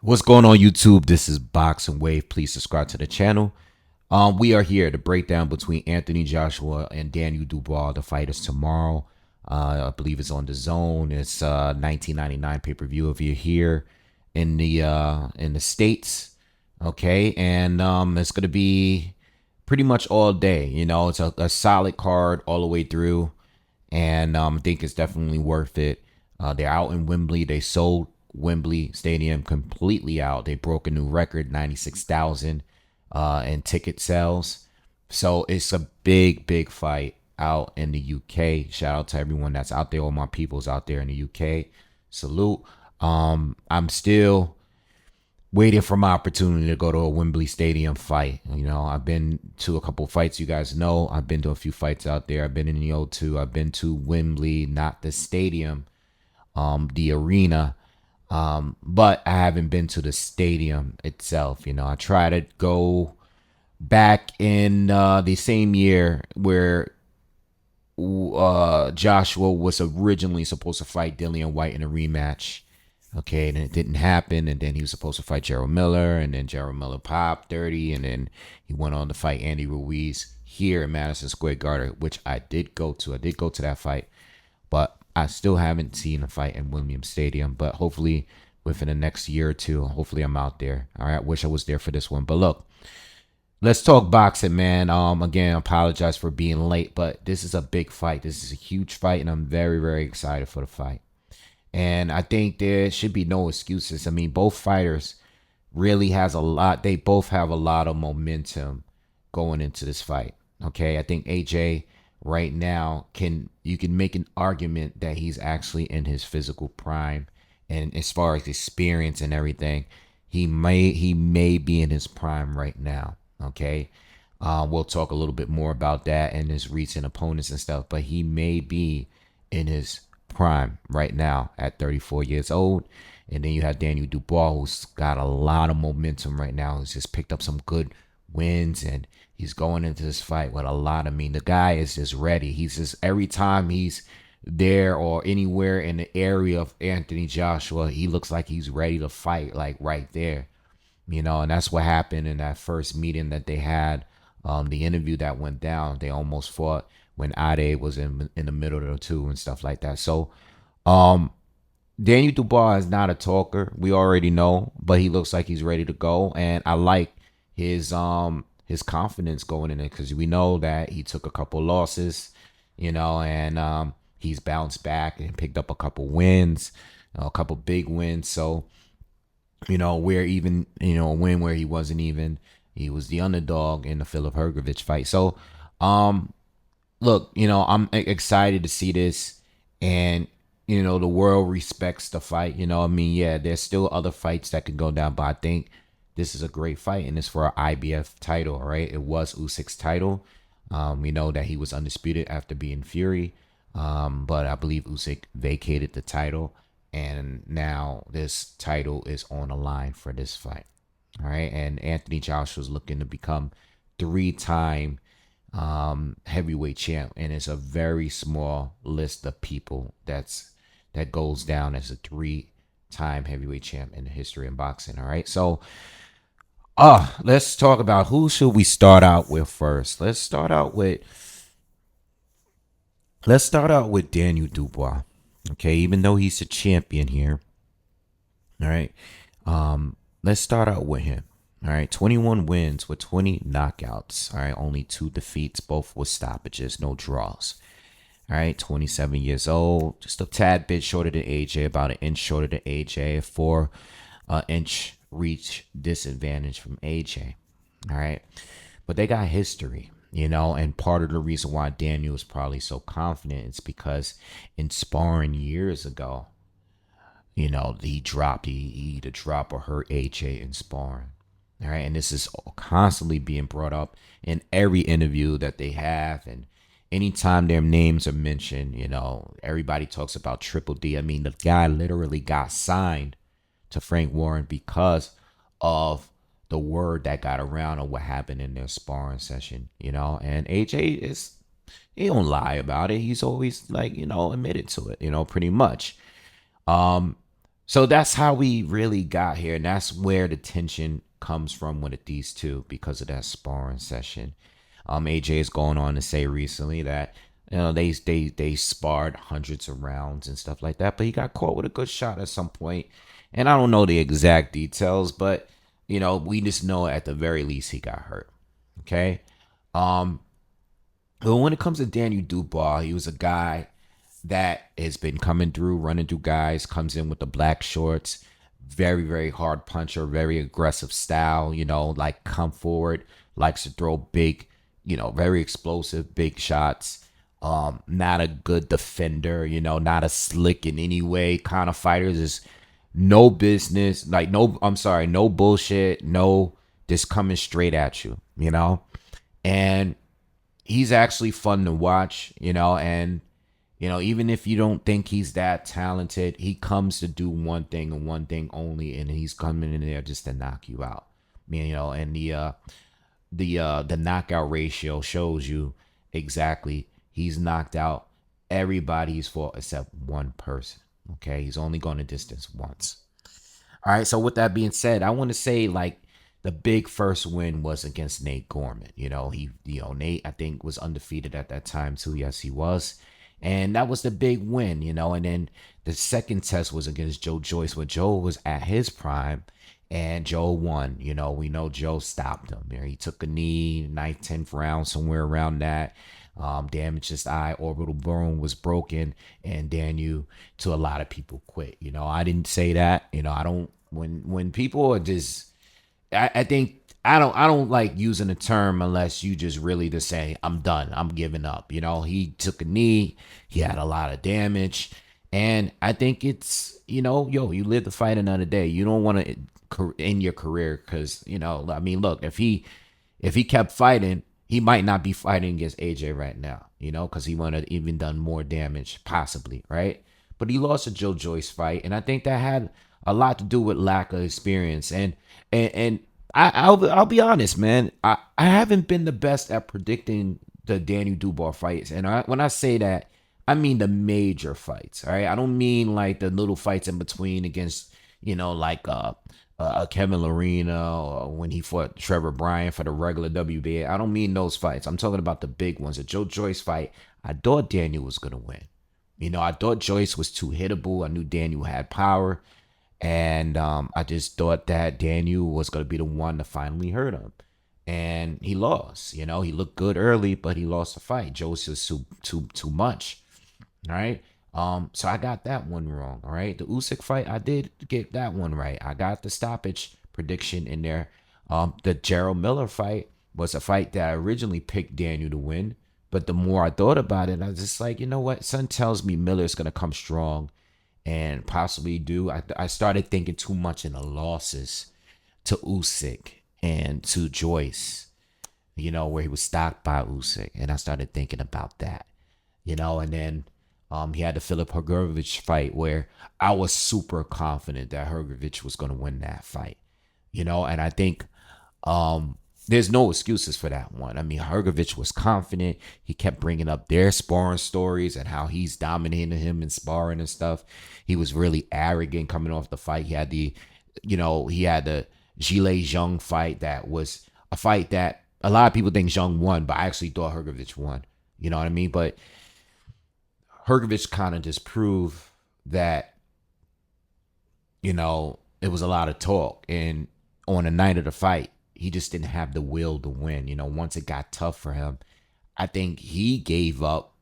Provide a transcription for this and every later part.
What's going on, YouTube? This is Boxingwave. Please subscribe to the channel. We are here to break down between Anthony Joshua and Daniel Dubois. The fight is tomorrow. I believe it's on dazn. It's 1999 pay-per-view if you're here in the States. Okay, and it's gonna be pretty much all day. It's a solid card all the way through, and I think it's definitely worth it. They're out in Wembley. They sold Wembley Stadium completely out. They broke a new record, 96,000 in ticket sales. So it's a big fight out in the UK. Shout out to everyone that's out there, all my peoples out there in the UK. Salute. I'm still waiting for my opportunity to go to a Wembley Stadium fight. I've been to a couple fights. You guys know I've been to a few fights out there. I've been in the O2. I've been to Wembley, not the stadium, the arena. But I haven't been to the stadium itself. I try to go back in the same year where Joshua was originally supposed to fight Dillian White in a rematch. Okay, and it didn't happen, and then he was supposed to fight Gerald Miller, and then Gerald Miller popped 30, and then he went on to fight Andy Ruiz here in Madison Square Garden, which I did go to. I did go to that fight, but I still haven't seen a fight in Williams Stadium. But hopefully within the next year or two, hopefully I'm out there. All right, wish I was there for this one. But look, let's talk boxing, man. Again, I apologize for being late, but this is a big fight. This is a huge fight, and I'm very excited for the fight. And I think there should be no excuses. I mean, both fighters really has a lot. They both have a lot of momentum going into this fight. Okay, I think AJ right now you can make an argument that he's actually in his physical prime, and as far as experience and everything, he may be in his prime right now. Okay, we'll talk a little bit more about that and his recent opponents and stuff, but he may be in his prime right now at 34 years old. And then you have Daniel Dubois, who's got a lot of momentum right now. He's just picked up some good wins, and he's going into this fight with a lot. I mean, the guy is just ready. He's just, every time he's there or anywhere in the area of Anthony Joshua, he looks like he's ready to fight, like right there. And that's what happened in that first meeting that they had. The interview that went down, they almost fought when Ade was in the middle of the two and stuff like that. So, Daniel Dubois is not a talker. We already know, but he looks like he's ready to go, and I like his confidence going in it, because we know that he took a couple losses, and he's bounced back and picked up a couple wins, a couple big wins. So, where even a win where he wasn't even, he was the underdog in the Philip Hrgovic fight. So, look, I'm excited to see this, and the world respects the fight. I mean, yeah, there's still other fights that could go down, but I think this is a great fight, and it's for an IBF title, right? It was Usyk's title. We know that he was undisputed after being Fury, but I believe Usyk vacated the title, and now this title is on the line for this fight. All right, and Anthony Joshua is looking to become 3-time heavyweight champ, and it's a very small list of people that goes down as a 3-time heavyweight champ in the history of boxing. All right, so let's talk about who should we start out with first. Let's start out with Daniel Dubois. Okay, even though he's a champion here. All right, let's start out with him. All right, 21 wins with 20 knockouts. All right, only 2 defeats, both with stoppages, no draws. All right, 27 years old, just a tad bit shorter than AJ, about an inch shorter than AJ, 4-inch reach disadvantage from AJ. All right, but they got history, and part of the reason why Daniel is probably so confident is because in sparring years ago, he either dropped or hurt AJ in sparring. All right, and this is constantly being brought up in every interview that they have, and anytime their names are mentioned, everybody talks about Triple D. I mean, the guy literally got signed to Frank Warren because of the word that got around of what happened in their sparring session, and AJ he don't lie about it. He's always admitted to it, pretty much. So that's how we really got here, and that's where the tension comes from with these two because of that sparring session. AJ is going on to say recently that they sparred hundreds of rounds and stuff like that, but he got caught with a good shot at some point, and I don't know the exact details, but we just know at the very least he got hurt. Okay, um, but when it comes to Daniel Dubois, he was a guy that has been coming through, running through guys, comes in with the black shorts, very, very hard puncher, very aggressive style, like come forward, likes to throw big, very explosive, big shots. Not a good defender, not a slick in any way kind of fighter. Is no business, like no, I'm sorry, no bullshit, no, just coming straight at you, and he's actually fun to watch, and even if you don't think he's that talented, he comes to do one thing and one thing only, and he's coming in there just to knock you out. And the knockout ratio shows you exactly he's knocked out everybody he's fought except one person. Okay, he's only gone the distance once. All right. So with that being said, I want to say like the big first win was against Nate Gorman. Nate I think was undefeated at that time too. Yes, he was, and that was the big win. And then the second test was against Joe Joyce, where Joe was at his prime, and Joe won. We know Joe stopped him. He took a knee, ninth, 10th round, somewhere around that. Damaged his eye, orbital bone was broken, and Daniel, to a lot of people, quit. I didn't say that. I don't. When people are just, I think I don't like using the term unless you just really to say I'm done, I'm giving up. He took a knee, he had a lot of damage, and I think it's you live to fight another day. You don't want to end your career because I mean, look, if he kept fighting, he might not be fighting against AJ right now, because he would have even done more damage, possibly, right? But he lost a Joe Joyce fight, and I think that had a lot to do with lack of experience. And I'll be honest, man. I haven't been the best at predicting the Daniel Dubois fights, and when I say that, I mean the major fights. All right, I don't mean like the little fights in between against like Kevin Lorena or when he fought Trevor Bryan for the regular WBA. I don't mean those fights. I'm talking about the big ones. The Joe Joyce fight, I thought Daniel was gonna win. I thought Joyce was too hittable. I knew Daniel had power. And I just thought that Daniel was going to be the one to finally hurt him. And he lost. He looked good early, but he lost the fight. Joyce was too much. All right. So I got that one wrong. All right. The Usyk fight, I did get that one right. I got the stoppage prediction in there. The Gerald Miller fight was a fight that I originally picked Daniel to win. But the more I thought about it, I was just like, you know what? Son tells me Miller's going to come strong and possibly do. I started thinking too much in the losses to Usyk and to Joyce, where he was stopped by Usyk. And I started thinking about that, and then he had the Filip Hrgovic fight where I was super confident that Hrgovic was going to win that fight, and I think there's no excuses for that one. I mean, Hrgovic was confident. He kept bringing up their sparring stories and how he's dominating him in sparring and stuff. He was really arrogant coming off the fight. He had the Gilles Zhang fight that was a fight that a lot of people think Zhang won, but I actually thought Hrgovic won. You know what I mean? But Hrgovic kind of just proved that, it was a lot of talk. And on the night of the fight, he just didn't have the will to win. Once it got tough for him, I think he gave up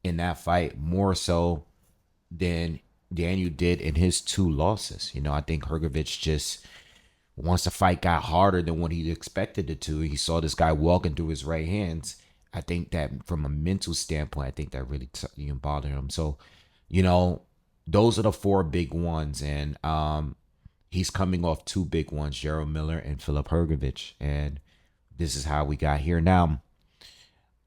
in that fight more so than Daniel did in his two losses. I think Hrgovic just, once the fight got harder than what he expected it to, he saw this guy walking through his right hands. I think that from a mental standpoint, I think that really bothered him. So, those are the four big ones. And he's coming off two big ones, Gerald Miller and Filip Hrgovic. And this is how we got here. Now,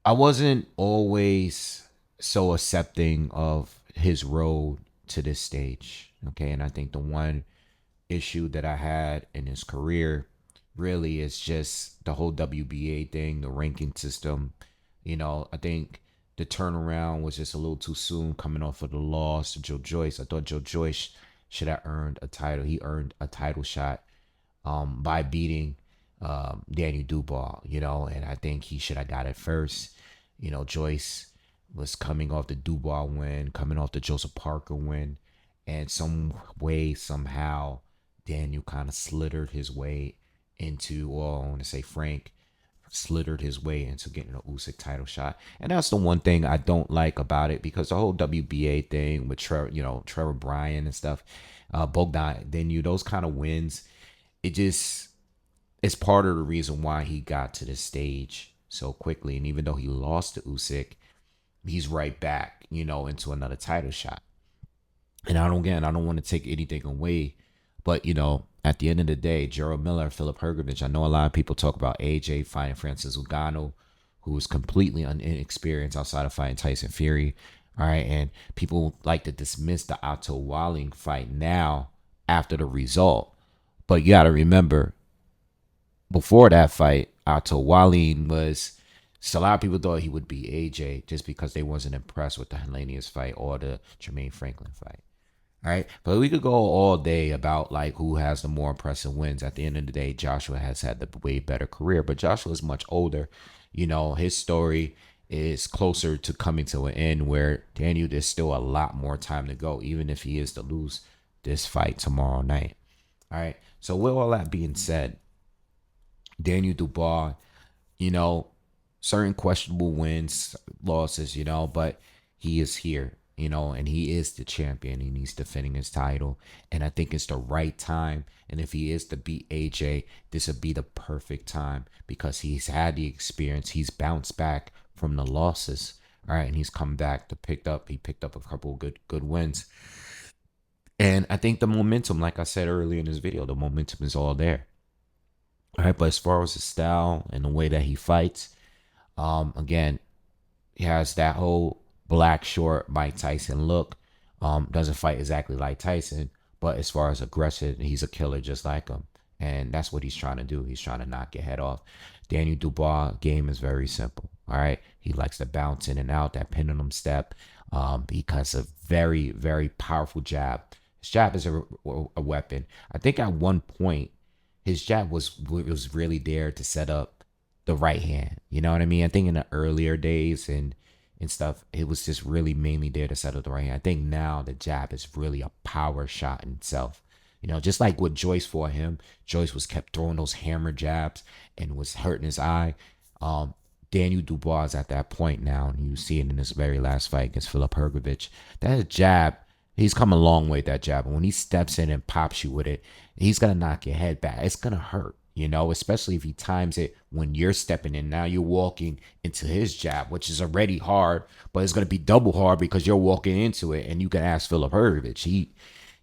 I wasn't always so accepting of his road to this stage. Okay. And I think the one issue that I had in his career really is just the whole WBA thing, the ranking system. I think the turnaround was just a little too soon coming off of the loss to Joe Joyce. I thought Joe Joyce should have earned a title. He earned a title shot by beating Daniel Dubois, and I think he should have got it first. Joyce was coming off the Dubois win, coming off the Joseph Parker win, and some way, somehow, Daniel kind of slithered his way into, well, I want to say Frank slithered his way into getting an Usyk title shot. And that's the one thing I don't like about it, because the whole WBA thing with Trevor Bryan and stuff, Bogdan, then those kind of wins, it just, it's part of the reason why he got to this stage so quickly. And even though he lost to Usyk, he's right back, into another title shot. And I don't want to take anything away, but at the end of the day, Gerald Miller, Philip Hergovich, I know a lot of people talk about AJ fighting Francis Ngannou, who's completely inexperienced outside of fighting Tyson Fury. All right, and people like to dismiss the Otto Walling fight now after the result, but you got to remember, before that fight, Otto Walling was. So a lot of people thought he would be AJ just because they wasn't impressed with the Hellenius fight or the Jermaine Franklin fight. All right. But we could go all day about like who has the more impressive wins. At the end of the day, Joshua has had the way better career, but Joshua is much older. His story is closer to coming to an end, where Daniel, there's still a lot more time to go, even if he is to lose this fight tomorrow night. All right. So with all that being said, Daniel Dubois, you know, certain questionable wins, losses, but he is here, and he is the champion and he's defending his title. And I think it's the right time. And if he is to beat AJ, this would be the perfect time, because he's had the experience. He's bounced back from the losses. All right. And he's come back he picked up a couple of good wins. And I think the momentum, like I said earlier in this video, the momentum is all there. All right. But as far as his style and the way that he fights, again, he has that whole black short Mike Tyson look. Doesn't fight exactly like Tyson, but as far as aggressive, he's a killer just like him. And that's what he's trying to do. He's trying to knock your head off. Daniel Dubois' game is very simple. All right. He likes to bounce in and out, that pendulum step, because a very, very powerful jab. His jab is a weapon. I think at one point, his jab was really there to set up the right hand. You know what I mean? I think in the earlier days and stuff, it was just really mainly there to set up the right hand. I think now the jab is really a power shot in itself. Just like with Joyce for him, Joyce was kept throwing those hammer jabs and was hurting his eye. Daniel Dubois is at that point now, and you see it in this very last fight against Philip Hergovich. That jab, he's come a long way, that jab. And when he steps in and pops you with it, he's going to knock your head back. It's going to hurt. Especially if he times it when you're stepping in. Now you're walking into his jab, which is already hard, but it's going to be double hard because you're walking into it. And you can ask Philip Hergovich.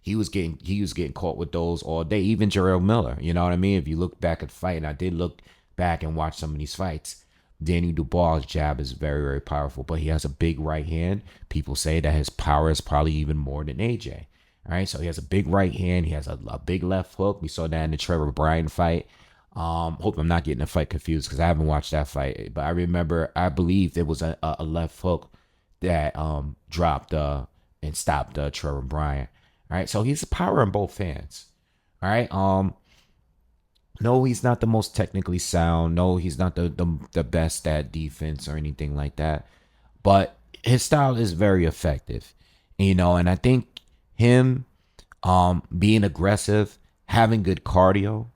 He was getting caught with those all day. Even Jarrell Miller, you know what I mean? If you look back at the fight, and I did look back and watch some of these fights, Daniel Dubois' jab is very, very powerful, but he has a big right hand. People say that his power is probably even more than AJ. All right, so he has a big right hand. He has a big left hook. We saw that in the Trevor Bryan fight. Hope I'm not getting the fight confused because I haven't watched that fight. But I believe there was a left hook that dropped and stopped Trevor Bryan. All right, so he's power in both hands. All right, no, he's not the most technically sound. No, he's not the best at defense or anything like that. But his style is very effective, and I think him being aggressive, having good cardio,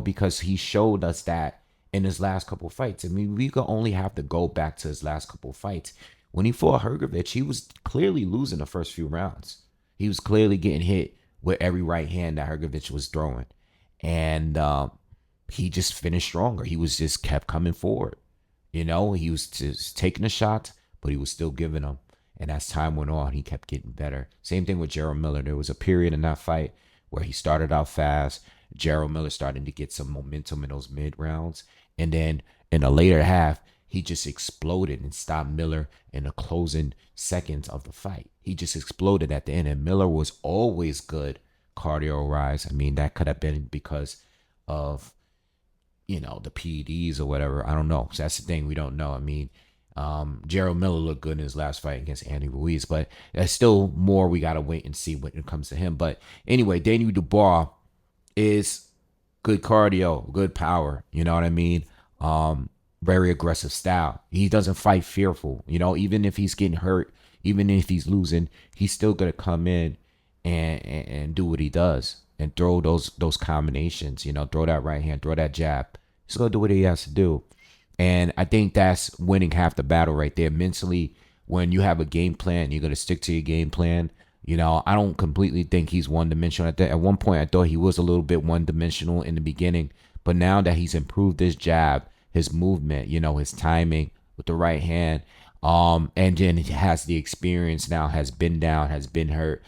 because he showed us that in his last couple fights. I mean, we could only have to go back to his last couple fights. When he fought Hergovich, he was clearly losing the first few rounds. He was clearly getting hit with every right hand that Hergovich was throwing. And he just finished stronger. He was just kept coming forward. He was just taking the shots, but he was still giving them. And as time went on, he kept getting better. Same thing with Jarrell Miller. There was a period in that fight where he started out fast. Jarrell Miller started to get some momentum in those mid rounds. And then in the later half, he just exploded and stopped Miller in the closing seconds of the fight. He just exploded at the end. And Miller was always good cardio rise. I mean, that could have been because of, the PEDs or whatever. I don't know. So that's the thing. We don't know. I mean, Gerald Miller looked good in his last fight against Andy Ruiz, but there's still more we gotta wait and see when it comes to him. But anyway, Daniel Dubois is good cardio, good power. You know what I mean? Very aggressive style. He doesn't fight fearful. You know, even if he's getting hurt, even if he's losing, he's still gonna come in and do what he does and throw those combinations. You know, throw that right hand, throw that jab. He's gonna do what he has to do. And I think that's winning half the battle right there. Mentally, when you have a game plan, you're gonna stick to your game plan. You know, I don't completely think he's one dimensional. At one point, I thought he was a little bit one dimensional in the beginning, but now that he's improved his jab, his movement, you know, his timing with the right hand, and then he has the experience now, has been down, has been hurt.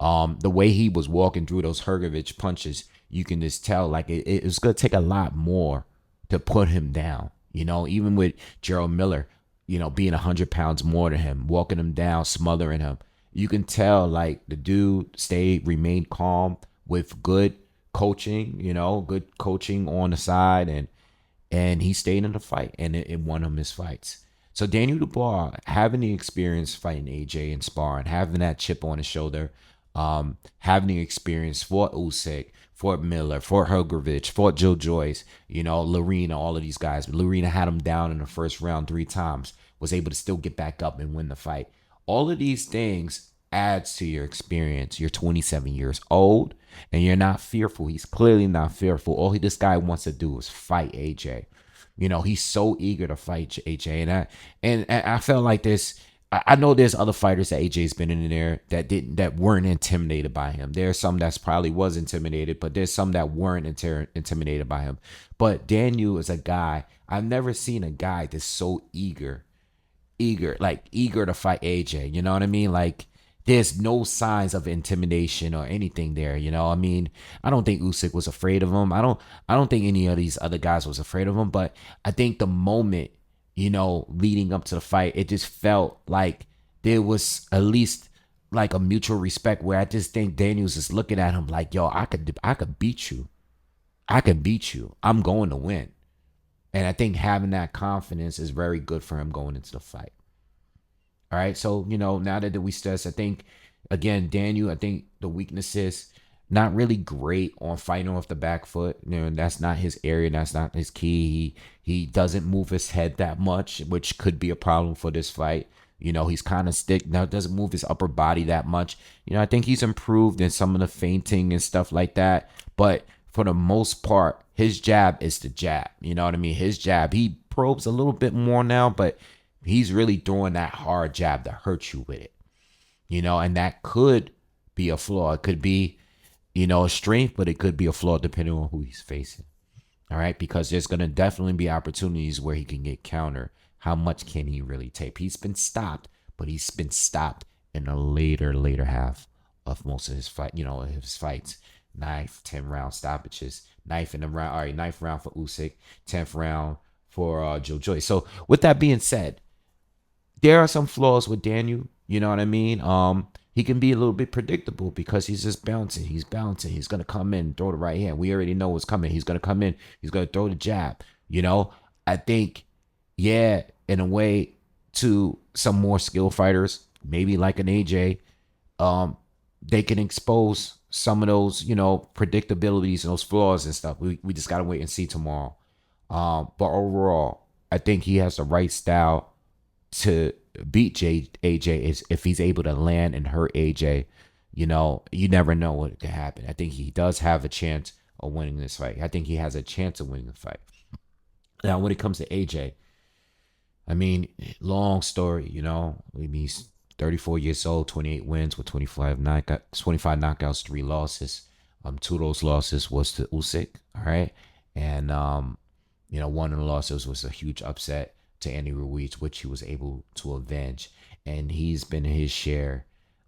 The way he was walking through those Hergovich punches, you can just tell like it's gonna take a lot more to put him down. You know, even with Gerald Miller, you know, being 100 pounds more than him, walking him down, smothering him, you can tell like the dude remained calm with good coaching, you know, good coaching on the side, and he stayed in the fight, and it won him his fights. So Daniel Dubois, having the experience fighting AJ and sparring, having that chip on his shoulder, having the experience for Usyk, for Miller, for Hergovich, for Joe Joyce, you know, Lorena, all of these guys. But Lorena had him down in the first round 3 times, was able to still get back up and win the fight. All of these things adds to your experience. You're 27 years old and you're not fearful. He's clearly not fearful. All this guy wants to do is fight AJ. You know, he's so eager to fight AJ. And I felt like this. I know there's other fighters that AJ's been in there that weren't intimidated by him. There's some that's probably was intimidated, but there's some that weren't intimidated by him. But Daniel is a guy, I've never seen a guy that's so eager to fight AJ. You know what I mean? Like there's no signs of intimidation or anything there. You know, I mean, I don't think Usyk was afraid of him. I don't think any of these other guys was afraid of him. But I think the moment, you know, leading up to the fight, it just felt like there was at least like a mutual respect where I just think Daniel's just looking at him like, yo, I could beat you. I can beat you. I'm going to win. And I think having that confidence is very good for him going into the fight. All right. So, you know, now that we stress, I think, again, Daniel, I think the weakness is not really great on fighting off the back foot. You know, that's not his area. That's not his key. He doesn't move his head that much, which could be a problem for this fight. You know, he's kind of stick now, doesn't move his upper body that much. You know, I think he's improved in some of the feinting and stuff like that. But for the most part, his jab is the jab. You know what I mean? His jab, he probes a little bit more now, but he's really throwing that hard jab to hurt you with it. You know, and that could be a flaw. It could be, you know, a strength, but it could be a flaw depending on who he's facing. All right, because there's going to definitely be opportunities where he can get countered. How much can he really take? He's been stopped, but he's been stopped in the later half of most of his fight, you know, his fights. 9th, 10 round stoppages. Ninth in the round, all right, 9th round for Usyk, 10th round for Joe Joyce. So with that being said, there are some flaws with Daniel. You know what I mean? He can be a little bit predictable because he's just bouncing. He's bouncing. He's gonna come in, throw the right hand. We already know what's coming. He's gonna come in. He's gonna throw the jab. You know, I think, yeah, in a way, to some more skilled fighters, maybe like an AJ, they can expose some of those, you know, predictabilities and those flaws and stuff. We just gotta wait and see tomorrow. But overall, I think he has the right style to beat AJ is if he's able to land and hurt AJ. You know, you never know what could happen. I think he does have a chance of winning this fight. I think he has a chance of winning the fight. Now, when it comes to AJ, I mean, long story, you know. I mean, he's 34 years old, 28 wins with 25 knockouts, 3 losses. 2 of those losses was to Usyk, all right? And, you know, one of the losses was a huge upset to Andy Ruiz, which he was able to avenge. And he's been his share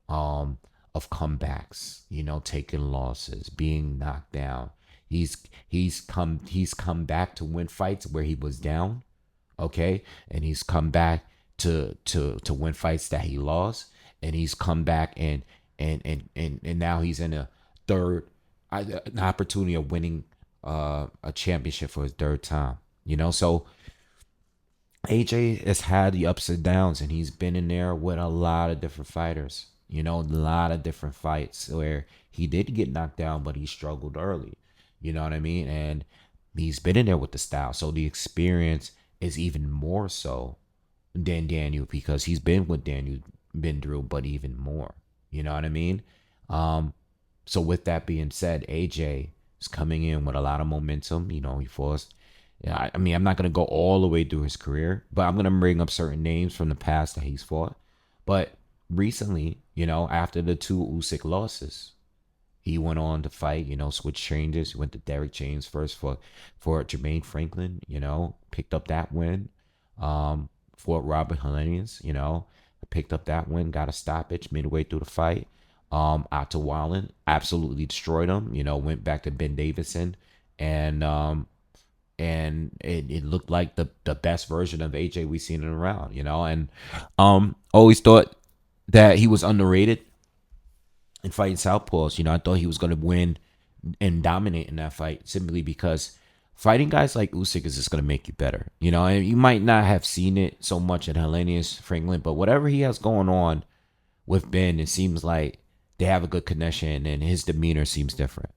of comebacks, you know, taking losses, being knocked down. He's come back to win fights where he was down, okay? And he's come back to win fights that he lost, and he's come back and now he's in a third an opportunity of winning a championship for his third time, you know. So AJ has had the ups and downs, and he's been in there with a lot of different fighters. A lot of different fights where he did get knocked down, but he struggled early. You know what I mean? And he's been in there with the style, so the experience is even more so than Daniel because he's been with Daniel, been through, but even more. You know what I mean? Um, so with that being said, AJ is coming in with a lot of momentum. He forced. Yeah, I mean, I'm not gonna go all the way through his career, but I'm gonna bring up certain names from the past that he's fought. But recently, after the two Usyk losses, he went on to fight. Switch changes. He went to Derek James first for Jermaine Franklin. Picked up that win. Fought Robert Helenius. Picked up that win. Got a stoppage midway through the fight. Otto Wallen absolutely destroyed him. Went back to Ben Davison, and it looked like the best version of AJ we seen in a round. And always thought that he was underrated in fighting southpaws. I thought he was going to win and dominate in that fight simply because fighting guys like Usyk is just going to make you better. And you might not have seen it so much at Helenius Franklin, but whatever he has going on with Ben, it seems like they have a good connection and his demeanor seems different.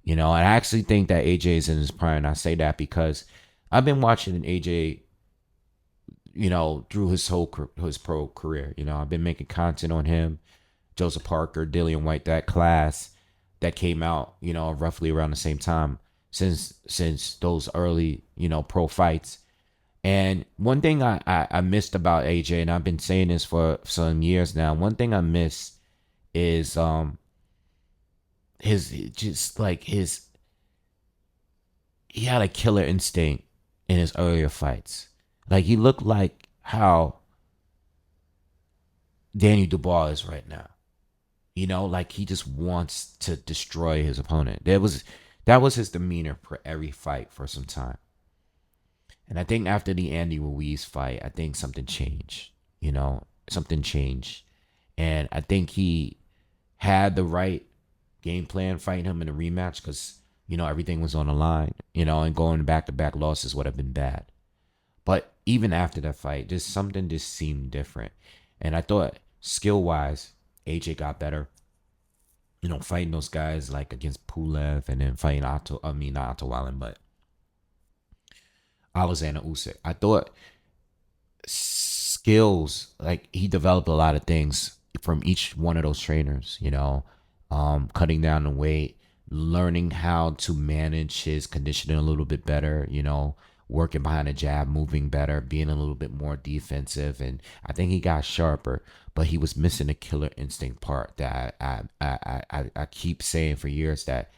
And I actually think that AJ is in his prime. I say that because I've been watching AJ, through his pro career. I've been making content on him, Joseph Parker, Dillian White, that class that came out, roughly around the same time since those early, pro fights. And one thing I missed about AJ, and I've been saying this for some years now, one thing I miss is his just like his he had a killer instinct in his earlier fights. Like he looked like how Daniel Dubois is right now. Like he just wants to destroy his opponent. That was his demeanor for every fight for some time. And I think after the Andy Ruiz fight, I think something changed. Something changed. And I think he had the right game plan fighting him in a rematch because, everything was on the line, and going back to back losses would have been bad. But even after that fight, just something just seemed different. And I thought skill wise, AJ got better. Fighting those guys like against Pulev and then fighting not Otto Wallen, but Alexander Usyk. I thought skills, like he developed a lot of things from each one of those trainers, cutting down the weight, learning how to manage his conditioning a little bit better, working behind a jab, moving better, being a little bit more defensive. And I think he got sharper, but he was missing a killer instinct part that I keep saying for years that,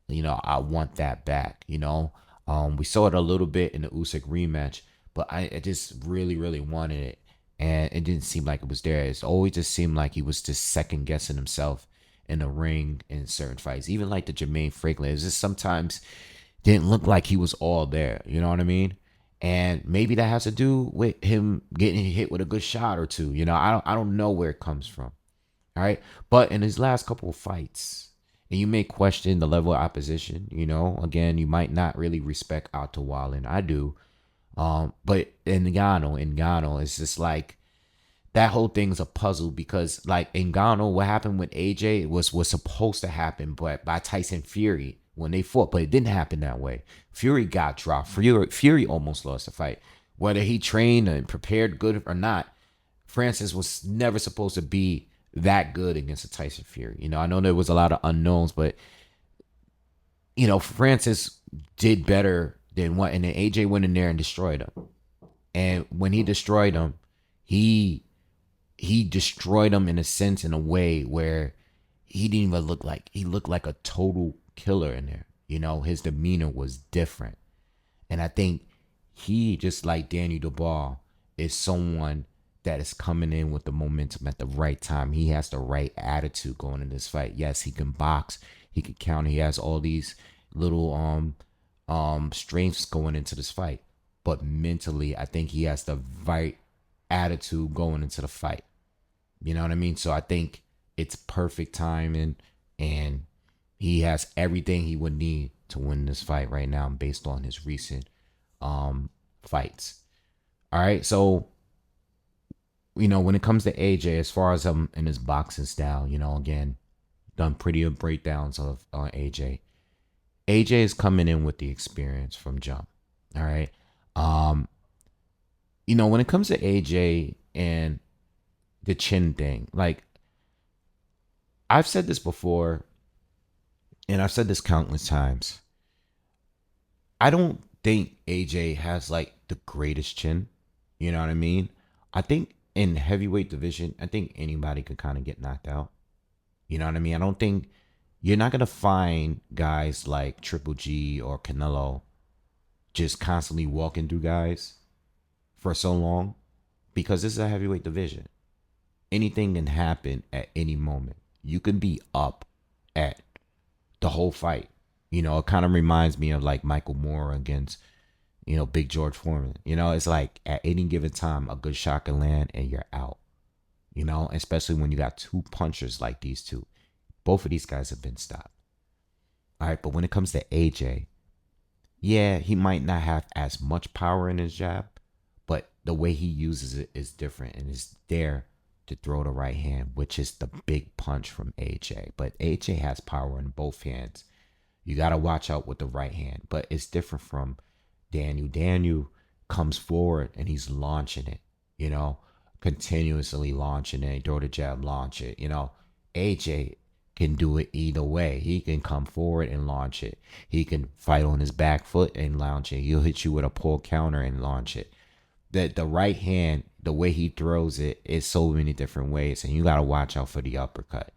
I want that back, we saw it a little bit in the Usyk rematch, but I just really, really wanted it. And it didn't seem like it was there. It's always just seemed like he was just second guessing himself in the ring in certain fights. Even like the Jermaine Franklin, it was just sometimes didn't look like he was all there. You know what I mean? And maybe that has to do with him getting hit with a good shot or two. I don't know where it comes from. All right. But in his last couple of fights, and you may question the level of opposition, again, you might not really respect Otto Wallen. I do. But Ngannou, it's just like that whole thing's a puzzle because like Ngannou, what happened with AJ was supposed to happen, but by Tyson Fury when they fought, but it didn't happen that way. Fury got dropped. Fury almost lost the fight. Whether he trained and prepared good or not, Francis was never supposed to be that good against a Tyson Fury. I know there was a lot of unknowns, but Francis did better than what, and then AJ went in there and destroyed him. And when he destroyed him, he destroyed him in a sense, in a way where he didn't even look like he looked like a total killer in there. His demeanor was different. And I think he, just like Daniel Dubois, is someone that is coming in with the momentum at the right time. He has the right attitude going in this fight. Yes, he can box, he can counter, he has all these little strengths going into this fight. But mentally, I think he has the right attitude going into the fight. You know what I mean? So I think it's perfect timing, and he has everything he would need to win this fight right now based on his recent fights. All right. So, when it comes to AJ, as far as in his boxing style, again, done pretty good breakdowns of on AJ. AJ is coming in with the experience from jump. All right. Um, when it comes to AJ and the chin thing, like I've said this before, and I've said this countless times. I don't think AJ has like the greatest chin. You know what I mean? I think in heavyweight division, I think anybody could kind of get knocked out. You know what I mean? I don't think you're not gonna find guys like Triple G or Canelo just constantly walking through guys for so long because this is a heavyweight division. Anything can happen at any moment. You can be up at the whole fight. It kind of reminds me of like Michael Moore against, Big George Foreman. It's like at any given time, a good shot can land and you're out. Especially when you got two punchers like these two. Both of these guys have been stopped. All right, but when it comes to AJ, yeah, he might not have as much power in his jab, but the way he uses it is different and is there to throw the right hand, which is the big punch from AJ. But AJ has power in both hands. You got to watch out with the right hand, but it's different from Daniel. Daniel comes forward and he's launching it, continuously launching it. Throw the jab, launch it. AJ can do it either way. He can come forward and launch it. He can fight on his back foot and launch it. He'll hit you with a pull counter and launch it. The right hand, the way he throws it is so many different ways, and you got to watch out for the uppercut.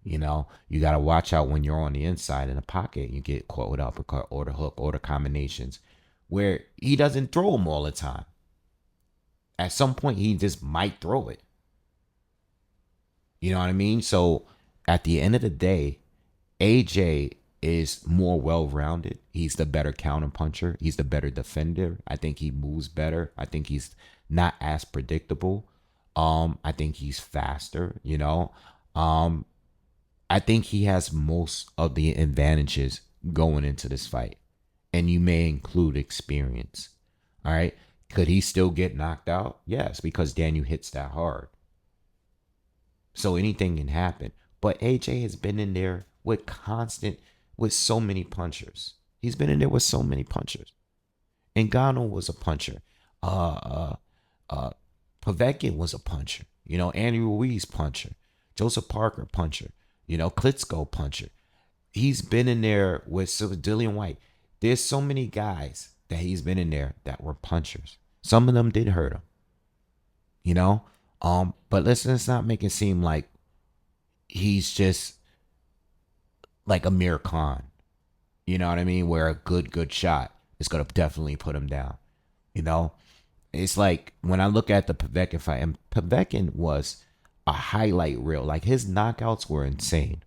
You got to watch out when you're on the inside in the pocket and you get caught with uppercut or the hook or the combinations where he doesn't throw them all the time. At some point, he just might throw it. You know what I mean? So at the end of the day, AJ is more well-rounded. He's the better counterpuncher. He's the better defender. I think he moves better. I think he's not as predictable. I think he's faster, I think he has most of the advantages going into this fight. And you may include experience. All right. Could he still get knocked out? Yes, because Daniel hits that hard. So anything can happen. But AJ has been in there with so many punchers. He's been in there with so many punchers. Ngannou was a puncher. Povetkin was a puncher. Andy Ruiz puncher. Joseph Parker puncher. Klitschko puncher. He's been in there with Dillian White. There's so many guys that he's been in there that were punchers. Some of them did hurt him. But let's not make it seem like he's just like Amir Khan. You know what I mean? Where a good shot is gonna definitely put him down. It's like when I look at the Povetkin fight, and Povetkin was a highlight reel. Like his knockouts were insane.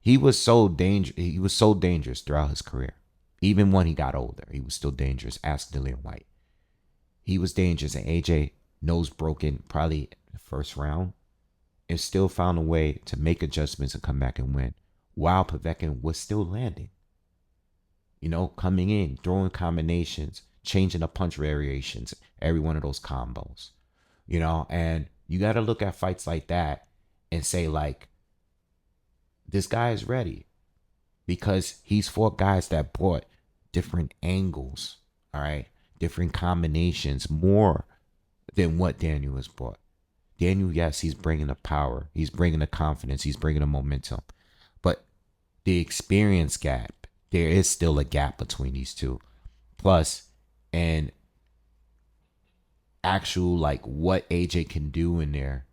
He was so dangerous throughout his career. Even when he got older, he was still dangerous. Ask Dillian White. He was dangerous, and AJ nose broken probably the first round, and still found a way to make adjustments and come back and win. While Povetkin was still landing. Coming in, throwing combinations, changing the punch variations, every one of those combos. And you got to look at fights like that and say, like, this guy is ready because he's fought guys that brought different angles, all right, different combinations, more than what Daniel has brought. Daniel, yes, he's bringing the power, he's bringing the confidence, he's bringing the momentum, but the experience gap, there is still a gap between these two. Plus, and actual like what AJ can do in there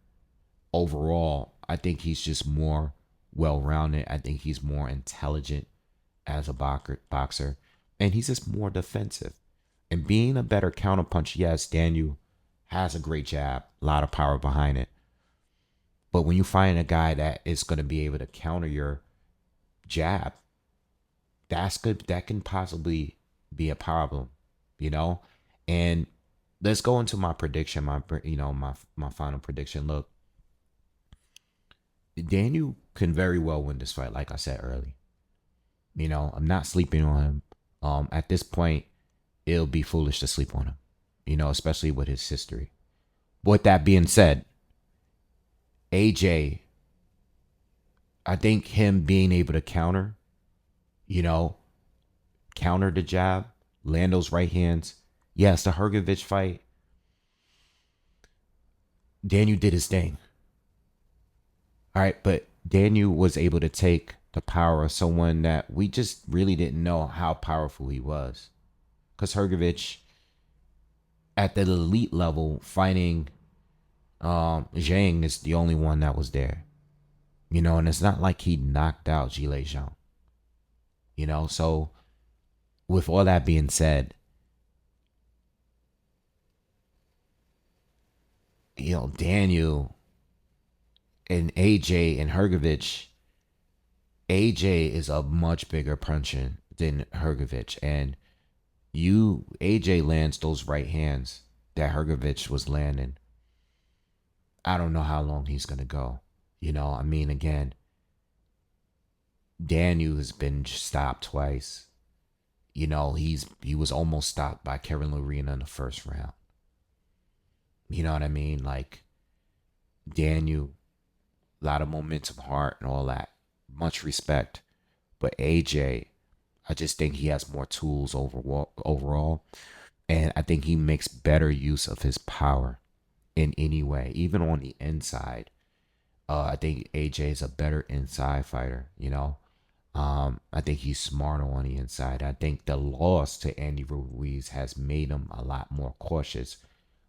overall, I think he's just more well-rounded. I think he's more intelligent as a boxer, and he's just more defensive. And being a better counterpunch, yes, Daniel has a great jab, a lot of power behind it. But when you find a guy that is going to be able to counter your jab, that's good. That can possibly be a problem, And let's go into my prediction. My final prediction. Look, Daniel can very well win this fight, like I said early. I'm not sleeping on him. At this point, it'll be foolish to sleep on him. especially with his history. With that being said, AJ, I think him being able to you know, counter the jab, land those right hands. Yes, the Hrgovic fight, Daniel did his thing. All right, but Daniel was able to take the power of someone that we just really didn't know how powerful he was. Because Hrgovic, at the elite level, fighting Zhang is the only one that was there. And it's not like he knocked out Zhile Zhang. So with all that being said, Daniel and AJ and Hrgovic, AJ is a much bigger puncher than Hrgovic. And AJ lands those right hands that Hrgovic was landing. I don't know how long he's going to go. Again, Daniel has been stopped twice. He was almost stopped by Kevin Lorena in the first round. You know what I mean? Like, Daniel, a lot of momentum, heart, and all that. Much respect. But AJ, I just think he has more tools overall. And I think he makes better use of his power in any way, even on the inside. I think AJ is a better inside fighter, I think he's smarter on the inside. I think the loss to Andy Ruiz has made him a lot more cautious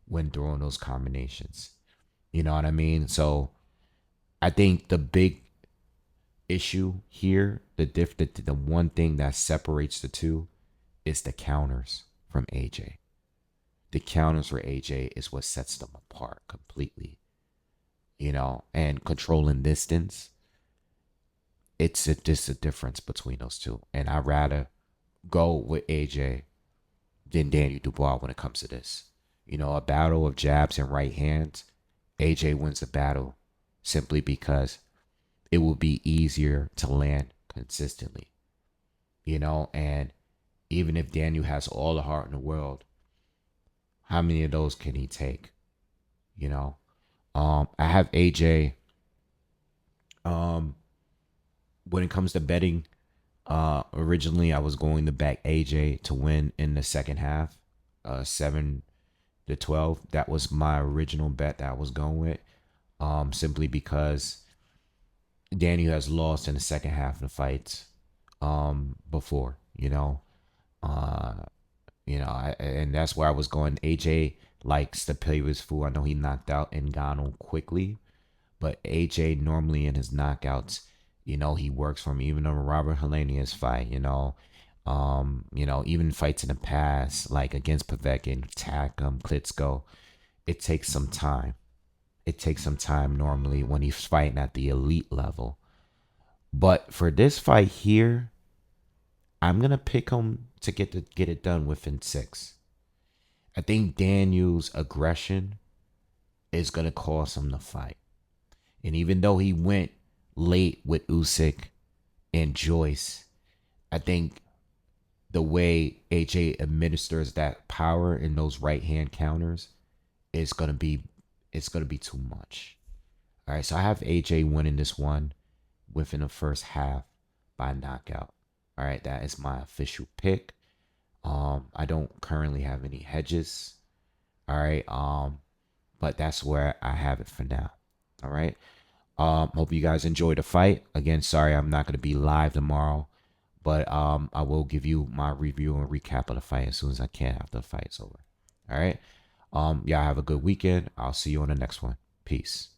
when throwing those combinations. You know what I mean? So I think the big issue here, the one thing that separates the two is the counters from AJ. The counters for AJ is what sets them apart completely. And controlling distance, it's just a difference between those two. And I'd rather go with AJ than Daniel Dubois when it comes to this. A battle of jabs and right hands, AJ wins the battle simply because it will be easier to land consistently. And even if Daniel has all the heart in the world, how many of those can he take? I have AJ. When it comes to betting, originally I was going to back AJ to win in the second half, 7-12. That was my original bet that I was going with, simply because Daniel has lost in the second half of the fights, before, and that's where I was going. AJ likes to play with his fool. I know he knocked out Ngannou quickly, but AJ normally in his knockouts, he works for him. Even on Robert Helenius fight, even fights in the past, like against Povetkin, Takam, Klitschko, it takes some time. It takes some time normally when he's fighting at the elite level. But for this fight here, I'm gonna pick him to get it done within 6. I think Daniel's aggression is gonna cause him to fight. And even though he went late with Usyk and Joyce, I think the way AJ administers that power in those right hand counters is gonna be too much. All right, so I have AJ winning this one within the first half by knockout. All right, that is my official pick. I don't currently have any hedges. All right, but that's where I have it for now. All right. Hope you guys enjoyed the fight. Again, sorry I'm not gonna be live tomorrow, but I will give you my review and recap of the fight as soon as I can after the fight's over. All right. Y'all have a good weekend. I'll see you on the next one. Peace.